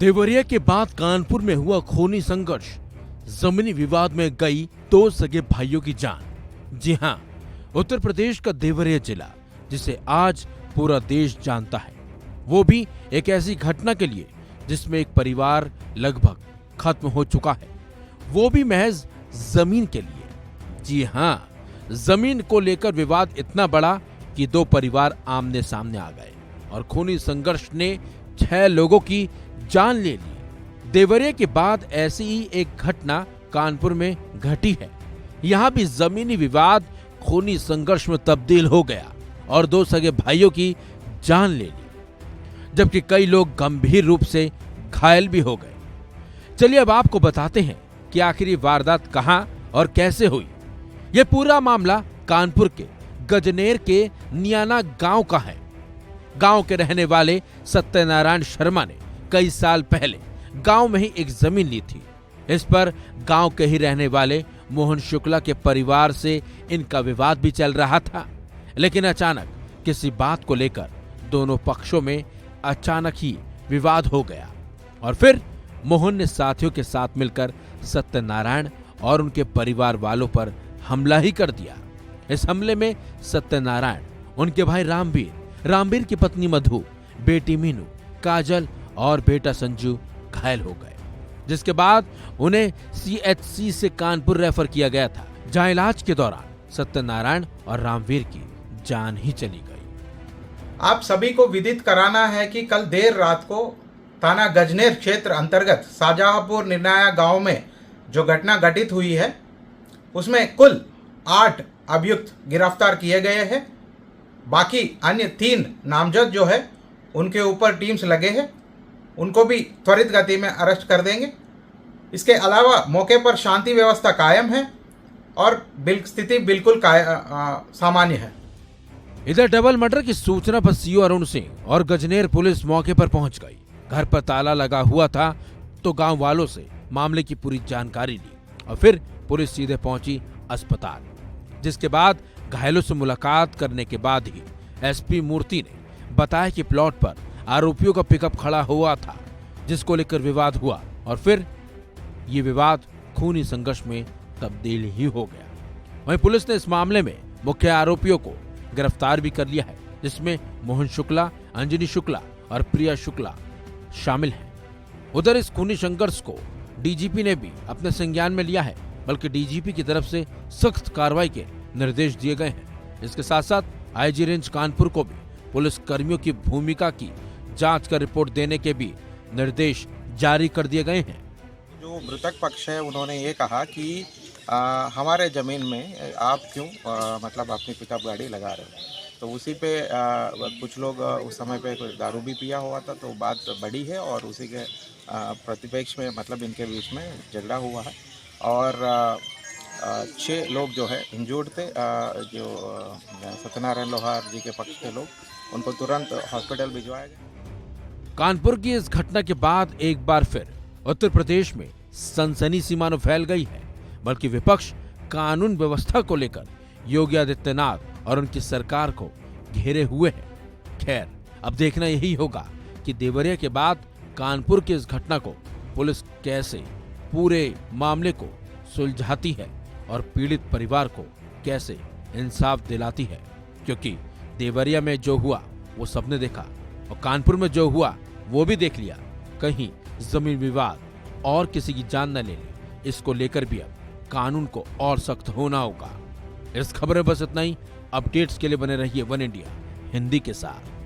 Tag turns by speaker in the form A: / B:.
A: देवरिया के बाद कानपुर में हुआ खूनी संघर्ष, जमीनी विवाद में गई दो सगे भाइयों की जान। जी हां, उत्तर प्रदेश का देवरिया जिला, जिसे आज पूरा देश जानता है, वो भी एक ऐसी घटना के लिए जिसमें एक परिवार लगभग खत्म हो चुका है, वो भी महज जमीन के लिए। जी हां, जमीन को लेकर विवाद इतना बड़ा कि दो परिवार आमने सामने आ गए और खूनी संघर्ष ने 6 लोगों की जान ले ली। देवरिया के बाद ऐसी ही एक घटना कानपुर में घटी है। यहां भी जमीनी विवाद खूनी संघर्ष में तब्दील हो गया और दो सगे भाइयों की जान ले ली, जबकि कई लोग गंभीर रूप से घायल भी हो गए। चलिए अब आपको बताते हैं कि आखिर ये वारदात कहां और कैसे हुई। यह पूरा मामला कानपुर के गजनेर के नियाना गांव का है। गांव के रहने वाले सत्यनारायण शर्मा ने कई साल पहले गांव में ही एक जमीन ली थी। इस पर गांव के ही रहने वाले मोहन शुक्ला के परिवार से इनका विवाद भी चल रहा था, लेकिन अचानक किसी बात को लेकर दोनों पक्षों में अचानक ही विवाद हो गया और फिर मोहन ने साथियों के साथ मिलकर सत्यनारायण और उनके परिवार वालों पर हमला ही कर दिया। इस हमले में सत्यनारायण, उनके भाई रामवीर की पत्नी मधु, बेटी मीनू, काजल और बेटा संजू घायल हो गए, जिसके बाद उन्हें CHC से कानपुर रेफर किया गया था, जहां इलाज के दौरान सत्यनारायण और रामवीर की जान ही चली गई।
B: आप सभी को विदित कराना है कि कल देर रात को थाना गजनेर क्षेत्र अंतर्गत शाहजहांपुर निर्नाया गांव में जो घटना घटित हुई है, उसमें कुल 8 अभियुक्त गिरफ्तार किए गए हैं। बाकी अन्य 3 नामजद जो है उनके ऊपर टीम्स लगे हैं, उनको भी त्वरित गति में अरेस्ट कर देंगे। इसके अलावा मौके पर शांति व्यवस्था कायम है और स्थिति बिल्कुल सामान्य है।
A: इधर डबल मर्डर की सूचना पर सीओ अरुण सिंह और गजनेर पुलिस मौके पर पहुंच गई। घर पर ताला लगा हुआ था तो गांव वालों से मामले की पूरी जानकारी ली और फिर पुलिस सीधे पहुंची अस्पताल, जिसके बाद घायलों से मुलाकात करने के बाद ही SP मूर्ति ने बताया कि प्लॉट पर आरोपियों का पिकअप खड़ा हुआ था, जिसको लेकर विवाद हुआ और फिर ये विवाद खूनी संघर्ष में तब्दील ही हो गया। वहीं पुलिस ने इस मामले में मुख्य आरोपियों को गिरफ्तार भी कर लिया है, जिसमें मोहन शुक्ला, अंजनी शुक्ला और प्रिया शुक्ला शामिल हैं। उधर इस खूनी संघर्ष को DGP ने भी अपने संज्ञान में लिया है, बल्कि DGP की तरफ से सख्त कार्रवाई के निर्देश दिए गए हैं। इसके साथ साथ IG रेंज कानपुर को भी पुलिस कर्मियों की भूमिका की जांच कर रिपोर्ट देने के भी निर्देश जारी कर दिए गए हैं।
C: जो मृतक पक्ष है, उन्होंने ये कहा कि हमारे ज़मीन में आप क्यों मतलब अपनी पिकअप गाड़ी लगा रहे हो। तो उसी पे कुछ लोग उस समय पे दारू भी पिया हुआ था, तो बात बढ़ी है और उसी के प्रतिपक्ष में मतलब इनके बीच में झगड़ा हुआ है और 6 लोग जो है इंजूर्ड थे। जो सत्यनारायण लोहार जी के पक्ष के लोग, उनको तुरंत हॉस्पिटल भिजवाया गया।
A: कानपुर की इस घटना के बाद एक बार फिर उत्तर प्रदेश में सनसनी सी मानो फैल गई है, बल्कि विपक्ष कानून व्यवस्था को लेकर योगी आदित्यनाथ और उनकी सरकार को घेरे हुए है। खैर, अब देखना यही होगा कि देवरिया के बाद कानपुर की इस घटना को पुलिस कैसे पूरे मामले को सुलझाती है और पीड़ित परिवार को कैसे इंसाफ दिलाती है, क्योंकि देवरिया में जो हुआ वो सबने देखा और कानपुर में जो हुआ वो भी देख लिया। कहीं जमीन विवाद और किसी की जान न ले ले, इसको लेकर भी अब कानून को और सख्त होना होगा। इस खबर में बस इतना ही। अपडेट्स के लिए बने रहिए वन इंडिया हिंदी के साथ।